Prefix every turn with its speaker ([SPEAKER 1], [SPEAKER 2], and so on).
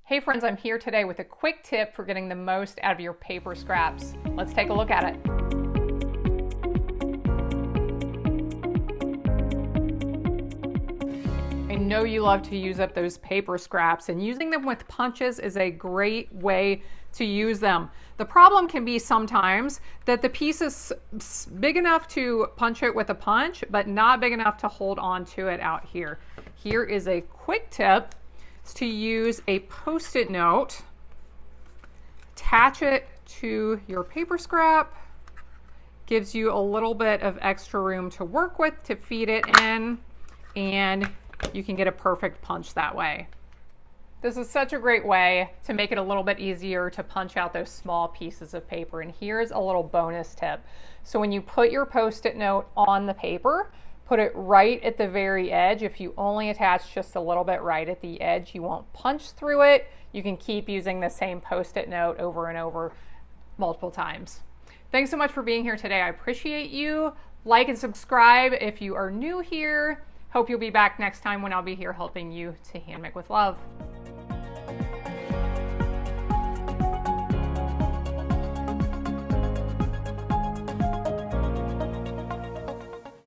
[SPEAKER 1] Hey friends, I'm here today with a quick tip for getting the most out of your paper scraps. Let's take a look at it. I know you love to use up those paper scraps, and using them with punches is a great way to use them. The problem can be sometimes that the piece is big enough to punch it with a punch, but not big enough to hold on to it out here. Here is a quick tip. Is to use a Post-it note, attach it to your paper scrap, gives you a little bit of extra room to work with to feed it in, and you can get a perfect punch that way. This is such a great way to make it a little bit easier to punch out those small pieces of paper. And here's a little bonus tip. So when you put your Post-it note on the paper, put it right at the very edge. If you only attach just a little bit right at the edge, you won't punch through it. You can keep using the same Post-it note over and over multiple times. Thanks so much for being here today. I appreciate you. Like and subscribe if you are new here. Hope you'll be back next time when I'll be here helping you to hand make with love.